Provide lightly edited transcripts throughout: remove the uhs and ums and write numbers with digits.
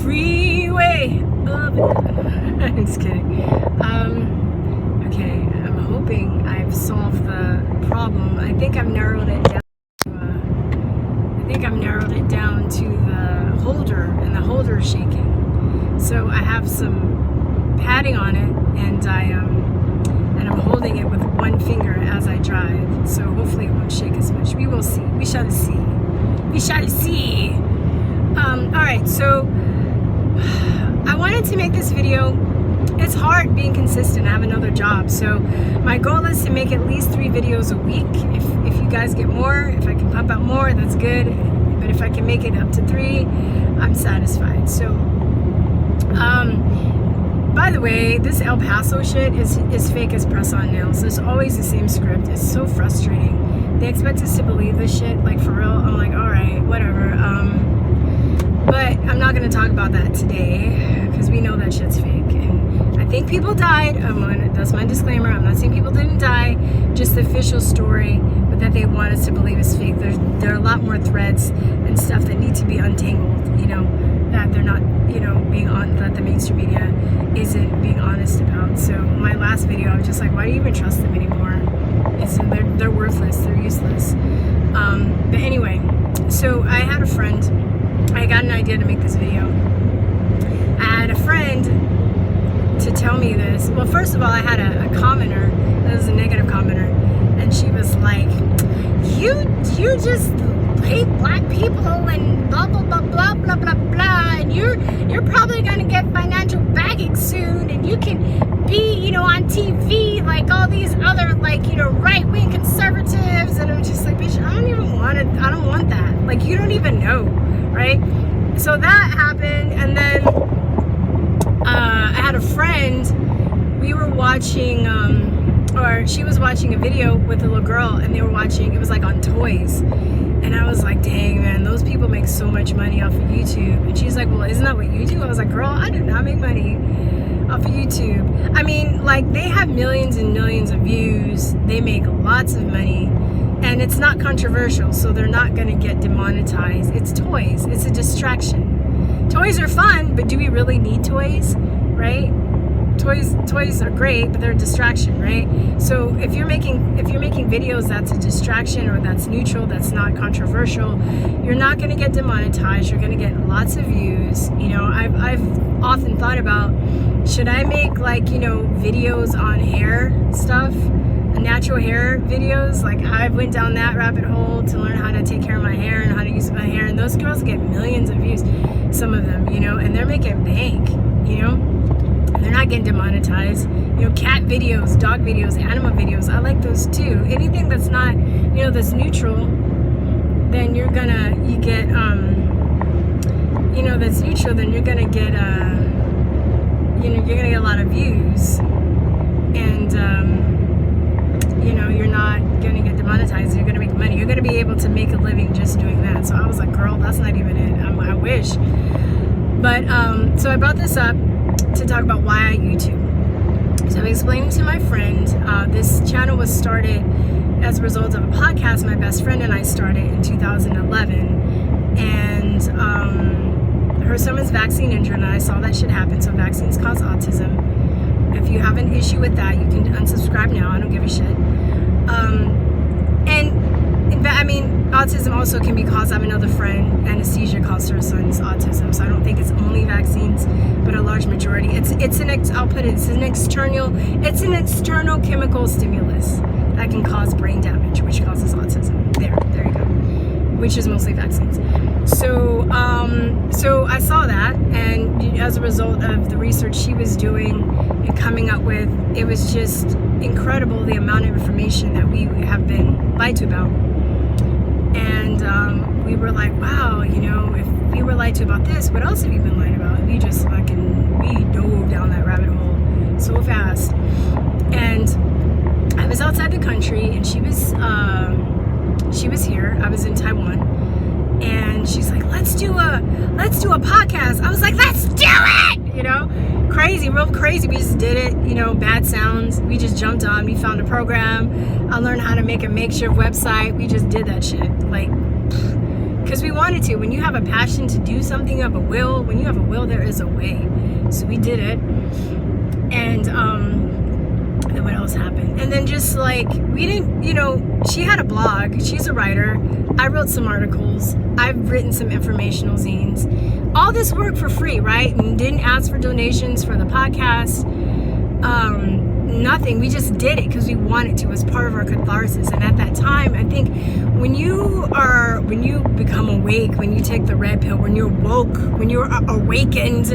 freeway of I'm just kidding. Okay, I'm hoping I've solved the problem. I think I've narrowed it down. To the holder, and the holder is shaking. So I have some padding on it, and I'm holding it with one finger as I drive. So hopefully it won't shake as much. We will see. We shall see. We shall see. All right. So I wanted to make this video. It's hard being consistent. I have another job, so my goal is to make at least 3 videos a week. If you guys get more, if I can pump out more, that's good. But if I can make it up to 3, I'm satisfied. So, by the way, this El Paso shit is fake as press-on nails. There's always the same script. It's so frustrating. They expect us to believe this shit, like for real. I'm like, all right, whatever. But I'm not gonna talk about that today because we know that shit's fake. And I think people died. That's my disclaimer. I'm not saying people didn't die. Just the official story, but that they want us to believe is fake. There are a lot more threads and stuff that need to be untangled. You know, that they're not, being on, that the mainstream media isn't being honest about. So my last video, I was just like, why do you even trust them anymore? They're worthless. They're useless. But anyway, so I had a friend. I got an idea to make this video. I had a friend to tell me this. Well, first of all, I had a commenter. That was a negative commenter, and she was like, "You just hate black people and blah blah blah blah blah blah blah, and you're probably gonna get financial baggage soon, and you can be on TV like all these other right wing conservatives." And I'm just like, bitch, I don't want that. Like, you don't even know, right? So that happened, and then I had a friend. We were watching, or she was watching a video with a little girl, and they were watching. It was like on toys, and I was like, dang man, those people make so much money off of YouTube. And she's like, well, isn't that what you do? I was like, girl, I do not make money off of YouTube. I mean, like, they have millions and millions of views. They make lots of money. And it's not controversial, so they're not going to get demonetized. It's toys. It's a distraction. Toys are fun, but do we really need toys, right? Toys are great, but they're a distraction, right? So if you're making videos that's a distraction, or that's neutral, that's not controversial, you're not going to get demonetized. You're going to get lots of views. I've often thought about, should I make videos on hair stuff? Natural hair videos. Like, I went down that rabbit hole to learn how to take care of my hair and how to use my hair, and those girls get millions of views, some of them, and they're making bank. They're not getting demonetized. Cat videos, dog videos, animal videos, I like those too. Anything that's not that's neutral, then that's neutral, then you're gonna get you're gonna get a lot of views, and you're not going to get demonetized. You're going to make money. You're going to be able to make a living just doing that. So I was like, girl, that's not even it. I wish. But so I brought this up to talk about why I YouTube. So I'm explaining to my friend, this channel was started as a result of a podcast my best friend and I started in 2011. And her son was vaccine injured, and I saw that shit happen. So vaccines cause autism. If you have an issue with that, you can unsubscribe now. I don't give a shit. Autism also can be caused. I have another friend, anesthesia caused her son's autism. So I don't think it's only vaccines, but a large majority. It's an external chemical stimulus that can cause brain damage, which causes autism. There you go. Which is mostly vaccines. So I saw that, and as a result of the research she was doing and coming up with, it was just incredible the amount of information that we have been lied to about. And we were like, wow, if we were lied to about this, what else have you been lied about? We just we dove down that rabbit hole so fast. And I was outside the country, and she was here. I was in Taiwan, and she's like, let's do a podcast. I was like, let's do it. Crazy, real crazy. We just did it. Bad sounds. We just jumped on. We found a program. I learned how to make a makeshift website. We just did that shit. because we wanted to. When you have a passion to do something, you have a will. When you have a will, there is a way. So we did it. And then what else happened? And then just like, we didn't, you know, she had a blog. She's a writer. I wrote some articles. I've written some informational zines. All this work for free, right? And didn't ask for donations for the podcast. Nothing. We just did it because we wanted to. It was part of our catharsis. And at that time, I think when you become awake, when you take the red pill, when you're woke, when you're awakened,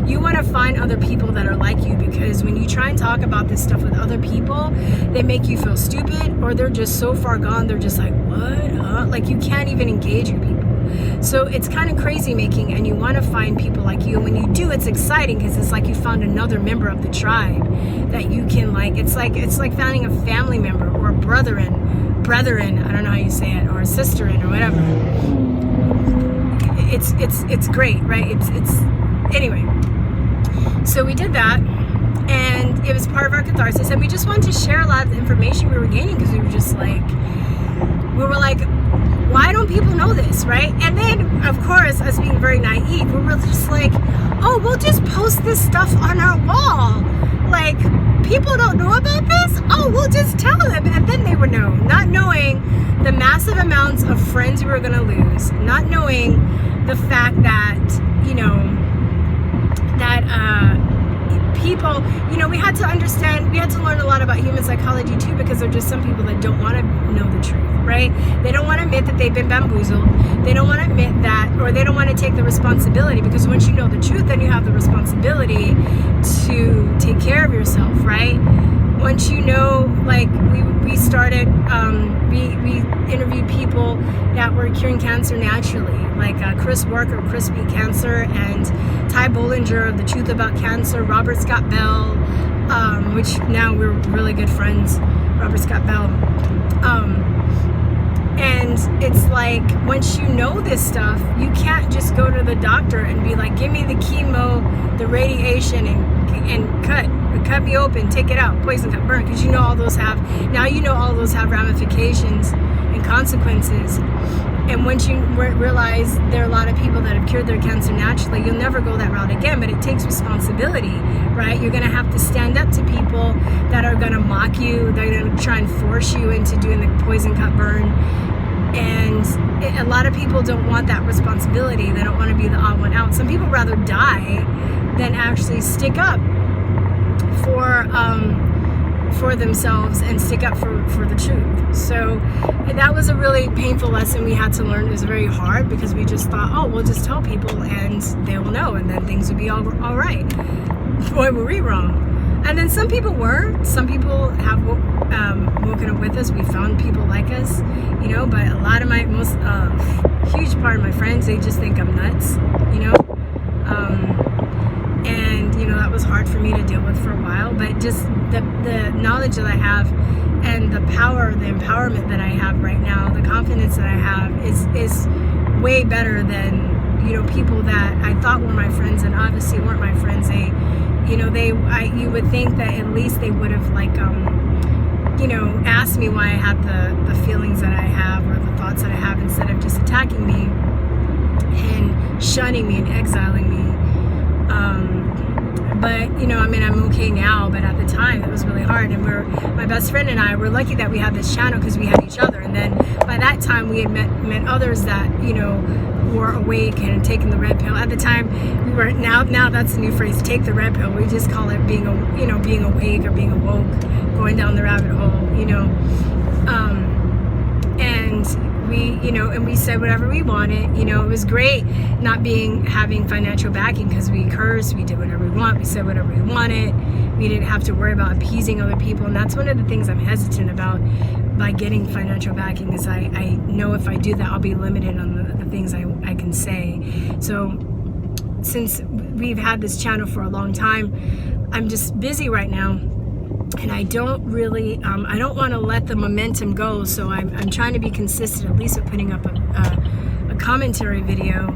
you want to find other people that are like you, because when you try and talk about this stuff with other people, they make you feel stupid, or they're just so far gone, they're just like, what? Huh? Like, you can't even engage with people. So it's kind of crazy making, and you want to find people like you. And when you do, it's exciting because it's like you found another member of the tribe that you can like. It's like finding a family member or a brethren. I don't know how you say it, or a sister-in or whatever. It's great, right? It's anyway. So we did that, and it was part of our catharsis, and we just wanted to share a lot of the information we were gaining, because we were like, why don't people know this, right? And then, of course, us being very naive, we were just like, oh, we'll just post this stuff on our wall. Like, people don't know about this? Oh, we'll just tell them. And then they would know. Not knowing the massive amounts of friends we were going to lose. Not knowing the fact that, you know, that people, you know, we had to understand, we had to learn a lot about human psychology too, because there are just some people that don't want to know the truth, right? They don't want to admit that they've been bamboozled. They don't want to admit that, or they don't want to take the responsibility, because once you know the truth, then you have the responsibility to take care of yourself, right? Once you know, like we started, we interviewed people that were curing cancer naturally, like Chris Work of Chris Beat Cancer, and Ty Bollinger of The Truth About Cancer, Robert Scott Bell, which now we're really good friends, Robert Scott Bell. And it's like, once you know this stuff, you can't just go to the doctor and be like, give me the chemo, the radiation, and cut me open, take it out, poison, cut, burn, because you know all those have ramifications and consequences. And once you realize there are a lot of people that have cured their cancer naturally, you'll never go that route again. But it takes responsibility, right? You're going to have to stand up to people that are going to mock you. They're going to try and force you into doing the poison, cut, burn. And a lot of people don't want that responsibility. They don't want to be the odd one out. Some people rather die than actually stick up for themselves and stick up for the truth. So that was a really painful lesson we had to learn. It was very hard, because we just thought, oh, we'll just tell people and they will know, and then things would be all right. Boy, were we wrong. And then some people were. Some people have woken up with us. We found people like us, you know, but a lot of my huge part of my friends, they just think I'm nuts, you know. And, you know, that was hard for me to deal with for a while, but just the knowledge that I have, and the power, the empowerment that I have right now, the confidence that I have is way better than, you know, people that I thought were my friends and obviously weren't my friends. They, you know, you would think that at least they would have, like, you know, asked me why I had the feelings that I have, or the thoughts that I have, instead of just attacking me and shunning me and exiling me. But, you know, I mean, I'm okay now, but at the time it was really hard. And my best friend and I were lucky that we had this channel, because we had each other. And then by that time we had met others that, you know, were awake and had taken the red pill. At the time we were, now that's the new phrase, take the red pill. We just call it being awake or being awoke, going down the rabbit hole, you know. And we, you know, and we said whatever we wanted. You know, it was great not having financial backing, because we cursed, we did whatever we want, we said whatever we wanted. We didn't have to worry about appeasing other people. And that's one of the things I'm hesitant about by getting financial backing, is I know if I do that, I'll be limited on the things I can say. So since we've had this channel for a long time, I'm just busy right now. And I don't really, I don't want to let the momentum go, so I'm trying to be consistent, at least with putting up a commentary video.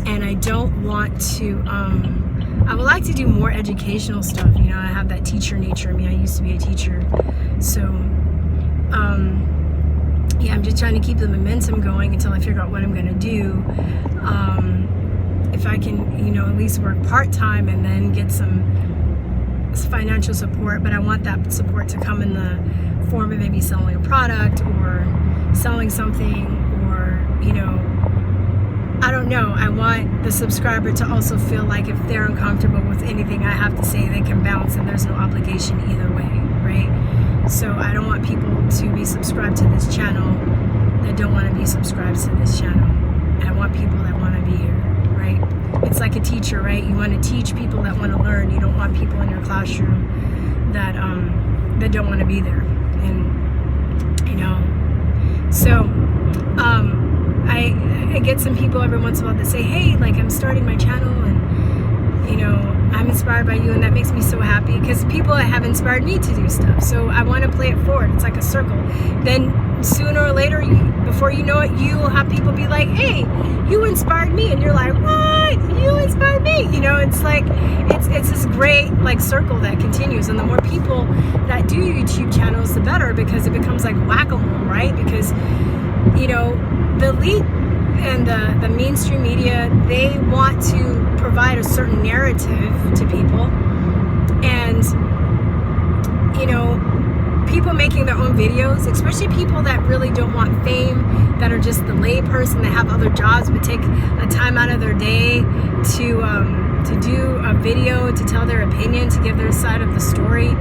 And I don't want to, I would like to do more educational stuff. You know, I have that teacher nature in me. I used to be a teacher. So, yeah, I'm just trying to keep the momentum going until I figure out what I'm going to do. If I can, you know, at least work part-time and then get some financial support, but I want that support to come in the form of maybe selling a product or selling something, or, you know, I don't know. I want the subscriber to also feel like if they're uncomfortable with anything I have to say, they can bounce and there's no obligation either way, right? So I don't want people to be subscribed to this channel that don't want to be subscribed to this channel. I want people that want to be here, right? It's like a teacher, right? You want to teach people that want to learn. You don't want people in your classroom that that don't want to be there. And, you know, so I get some people every once in a while that say, hey, like, I'm starting my channel and, you know, I'm inspired by you, and that makes me so happy because people have inspired me to do stuff. So I want to play it forward. It's like a circle. Then sooner or later, before you know it, you will have people be like, hey, you inspired me, and you're like, what? You inspired me. You know, it's like it's this great like circle that continues, and the more people that do YouTube channels, the better, because it becomes like whack-a-mole, right? Because, you know, the elite and the mainstream media, they want to provide a certain narrative to people, and, you know, people making their own videos, especially people that really don't want fame, that are just the lay person, that have other jobs but take a time out of their day to do a video, to tell their opinion, to give their side of the story.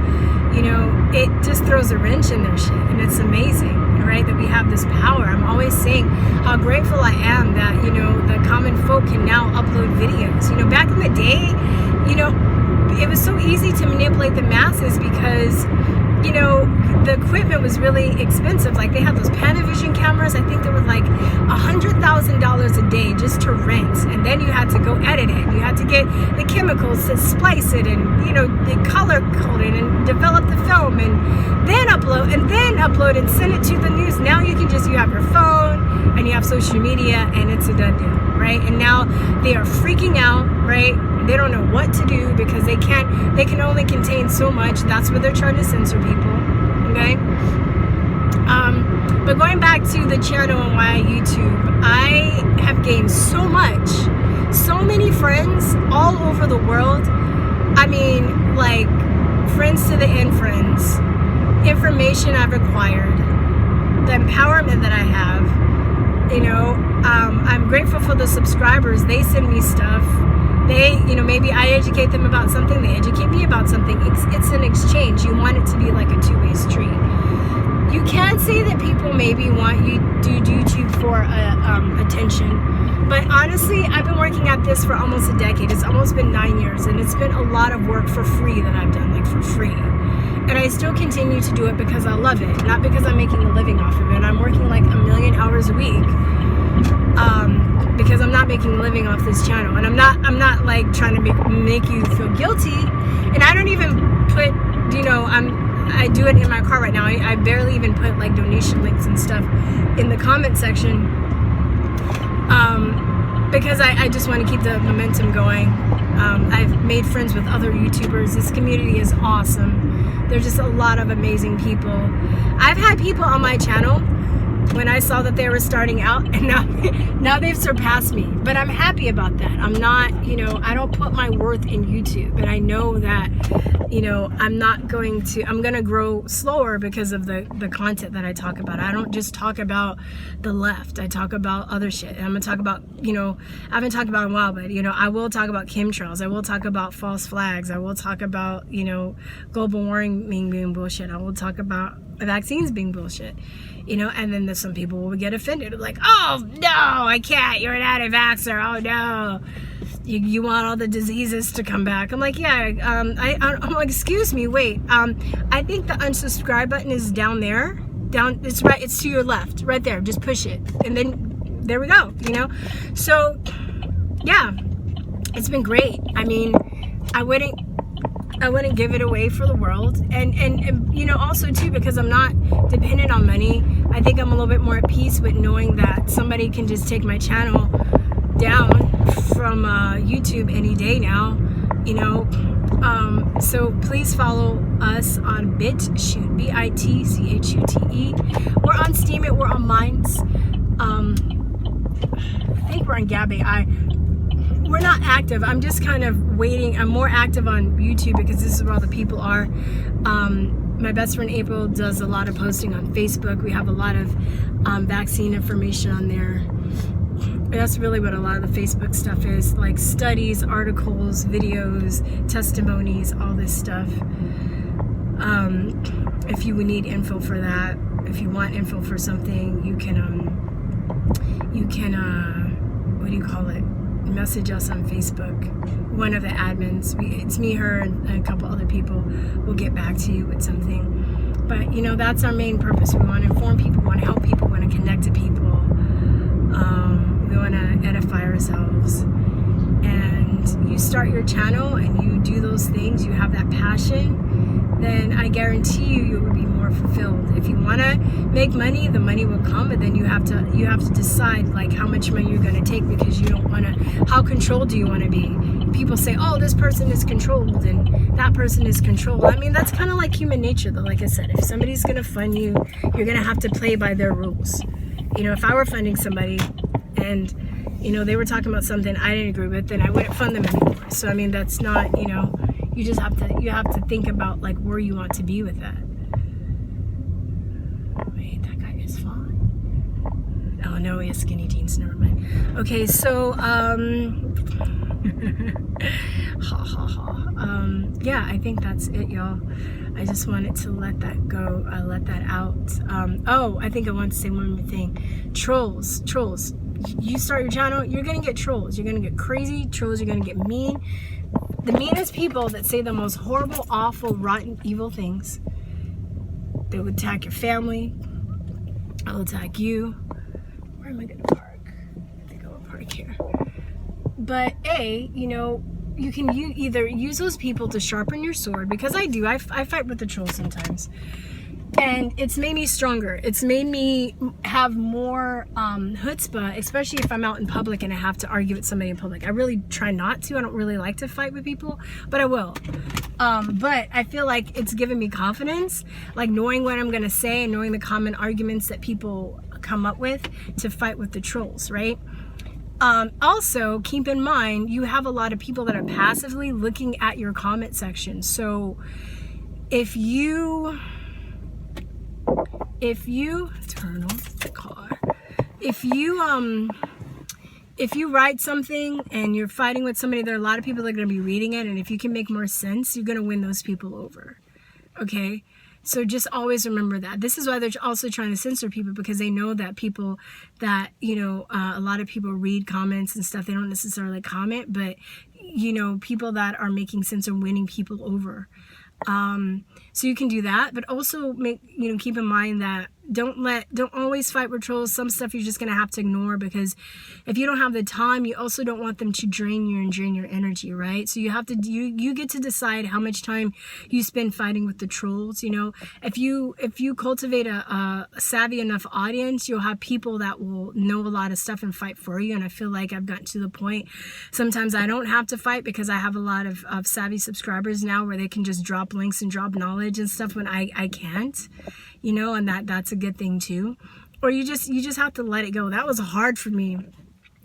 You know, it just throws a wrench in their shit, and it's amazing, right, that we have this power. I'm always saying how grateful I am that, you know, the common folk can now upload videos. You know, back in the day, you know, it was so easy to manipulate the masses because, you know, the equipment was really expensive. Like, they had those Panavision cameras. I think they were like $100,000 a day just to rent, and then you had to go edit it. You had to get the chemicals to splice it, and, you know, the color code it, and develop the film, and then upload and send it to the news. Now you have your phone and you have social media, and it's a done deal, right? And now they are freaking out, right? They don't know what to do because they can only contain so much. That's where they're trying to censor people, okay? But going back to the channel and why YouTube, I have gained so much, so many friends all over the world. I mean, like, friends to the end friends, information I've acquired, the empowerment that I have, you know, I'm grateful for the subscribers. They send me stuff. They, you know, maybe I educate them about something, they educate me about something. It's an exchange. You want it to be like a two-way street. You can say that people maybe want you to do YouTube for attention, but honestly, I've been working at this for almost a decade. It's almost been 9 years, and it's been a lot of work for free that I've done, like for free. And I still continue to do it because I love it, not because I'm making a living off of it. I'm working like 1 million hours a week. Because I'm not making a living off this channel, and I'm not like trying to make you feel guilty. And I don't even put, you know, I do it in my car right now. I barely even put like donation links and stuff in the comment section, because I just want to keep the momentum going. I've made friends with other YouTubers. This community is awesome. There's just a lot of amazing people. I've had people on my channel when I saw that they were starting out, and now they've surpassed me. But I'm happy about that. I'm not, you know, I don't put my worth in YouTube, and I know that, you know, I'm gonna grow slower because of the content that I talk about. I don't just talk about the left. I talk about other shit. And I'm gonna talk about, you know, I haven't talked about it in a while, but, you know, I will talk about chemtrails. I will talk about false flags. I will talk about, you know, global warming being bullshit. I will talk about vaccines being bullshit. You know, and then some people will get offended, like, oh no, I can't, you're an anti-vaxxer, oh no, you want all the diseases to come back. I'm like, yeah, I'm like, excuse me, wait, I think the unsubscribe button is down there, it's right, it's to your left, right there, just push it, and then there we go, you know. So yeah, it's been great. I mean, I wouldn't give it away for the world, and you know, also too, because I'm not dependent on money. I think I'm a little bit more at peace with knowing that somebody can just take my channel down from YouTube any day now, you know. So please follow us on BitChute, BITCHUTE. We're on Steam It, we're on Minds. I think we're on Gab AI. We're not active. I'm just kind of waiting. I'm more active on YouTube because this is where all the people are. My best friend April does a lot of posting on Facebook. We have a lot of vaccine information on there. That's really what a lot of the Facebook stuff is, like studies, articles, videos, testimonies, all this stuff. If you would need info for that, if you want info for something, you can what do you call it? Message us on Facebook. One of the admins, it's me, her, and a couple other people will get back to you with something. But you know, that's our main purpose. We want to inform people, we want to help people, we want to connect to people. We want to edify ourselves. And you start your channel and you do those things, you have that passion, then I guarantee you will be more fulfilled. If you want to make money, the money will come, but then you have to decide like how much money you're going to take, because you don't want to, how controlled do you want to be? People say, oh, this person is controlled and that person is controlled. I mean, that's kind of like human nature though. Like I said, if somebody's going to fund you, you're going to have to play by their rules. You know, if I were funding somebody and, you know, they were talking about something I didn't agree with, then I wouldn't fund them anymore. So, I mean, that's not, you know, you just have to think about like where you want to be with that. Wait, that guy is fine. Oh no, he has skinny jeans, never mind. Okay, so, yeah, I think that's it, y'all. I just wanted to let that go, let that out. Oh, I think I want to say one more thing. Trolls. You start your channel, you're gonna get trolls. You're gonna get crazy trolls. You're gonna get mean. The meanest people that say the most horrible, awful, rotten, evil things. They will attack your family. I'll attack you. Where am I gonna park? I think I'll park here. But you know, you can either use those people to sharpen your sword, because I do. I fight with the trolls sometimes. And it's made me stronger. It's made me have more chutzpah, especially if I'm out in public and I have to argue with somebody in public. I really try not to. I don't really like to fight with people, but I will. But I feel like it's given me confidence, like knowing what I'm going to say and knowing the common arguments that people come up with to fight with the trolls, right? Also, keep in mind, you have a lot of people that are passively looking at your comment section. So if you turn off the car, if you write something and you're fighting with somebody, there are a lot of people that are going to be reading it, and if you can make more sense, you're going to win those people over. Okay, so just always remember that. This is why they're also trying to censor people, because they know that people that, you know, a lot of people read comments and stuff. They don't necessarily comment, but you know, people that are making sense are winning people over. So you can do that, but also keep in mind that don't always fight with trolls. Some stuff you're just going to have to ignore, because if you don't have the time, you also don't want them to drain your energy, right? So you have to, you get to decide how much time you spend fighting with the trolls. You know, if you cultivate a savvy enough audience, you'll have people that will know a lot of stuff and fight for you. And I feel like I've gotten to the point, sometimes I don't have to fight, because I have a lot of savvy subscribers now where they can just drop links and drop knowledge and stuff when I can't, you know, and that's a good thing too. Or you just have to let it go. That was hard for me,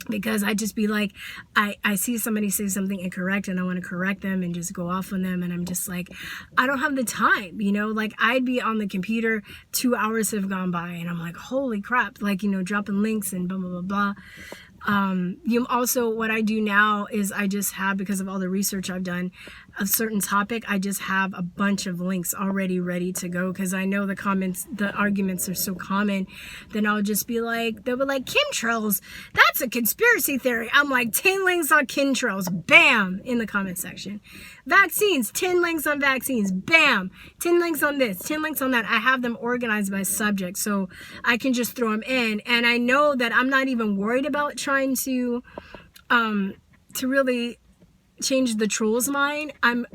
because I just be like, I see somebody say something incorrect and I want to correct them and just go off on them, and I'm just like, I don't have the time, you know. Like, I'd be on the computer, 2 hours have gone by and I'm like, holy crap, like, you know, dropping links and blah blah blah blah. Also, what I do now is I just have, because of all the research I've done, a certain topic, I just have a bunch of links already ready to go, because I know the arguments are so common. Then I'll just be like, they'll be like, chemtrails, that's a conspiracy theory. I'm like, 10 links on chemtrails, bam, in the comment section. Vaccines, 10 links on vaccines, bam, 10 links on this, 10 links on that. I have them organized by subject, so I can just throw them in. And I know that I'm not even worried about trying to really change the troll's mind. I'm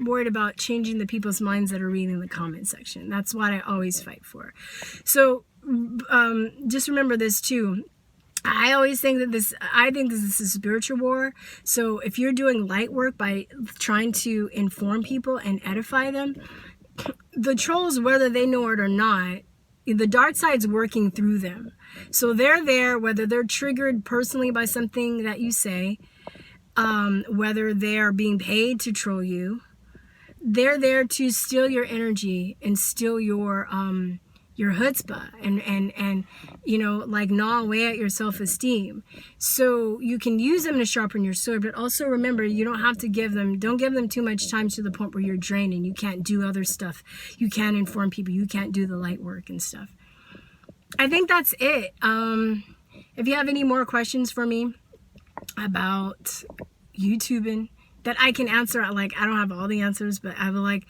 worried about changing the people's minds that are reading the comment section. That's what I always fight for. So just remember this too. I always think that I think this is a spiritual war. So if you're doing light work by trying to inform people and edify them, the trolls, whether they know it or not, the dark side's working through them. So they're there, whether they're triggered personally by something that you say, whether they're being paid to troll you, they're there to steal your energy and steal your chutzpah and you know, like gnaw away at your self-esteem. So you can use them to sharpen your sword, but also remember, you don't have to don't give them too much time to the point where you're drained and you can't do other stuff. You can't inform people. You can't do the light work and stuff. I think that's it. If you have any more questions for me about YouTubing that I can answer, like, I don't have all the answers, but I will, like,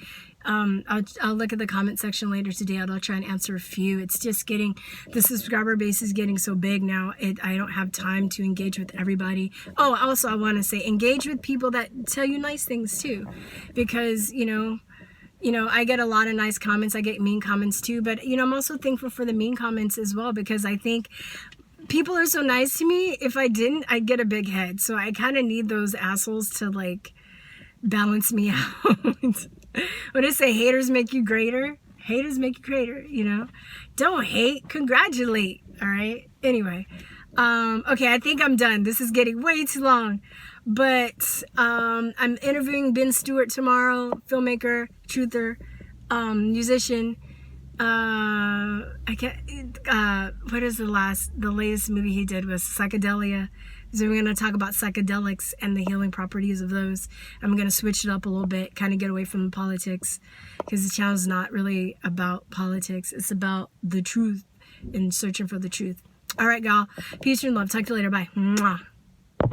I'll look at the comment section later today and I'll try and answer a few. It's just the subscriber base is getting so big now, I don't have time to engage with everybody. Oh, also I want to say, engage with people that tell you nice things too, because you know, I get a lot of nice comments. I get mean comments too, but you know, I'm also thankful for the mean comments as well, because I think people are so nice to me. If I didn't, I'd get a big head. So I kind of need those assholes to like balance me out. What I say, haters make you greater. Haters make you greater, you know. Don't hate, congratulate. All right. Anyway, okay, I think I'm done. This is getting way too long. But I'm interviewing Ben Stewart tomorrow, filmmaker, truther, musician. I can't, what is the latest movie he did was Psychedelia. So we're going to talk about psychedelics and the healing properties of those. I'm going to switch it up a little bit, kind of get away from politics, because the channel is not really about politics. It's about the truth and searching for the truth. All right, y'all. Peace and love. Talk to you later. Bye. Mwah.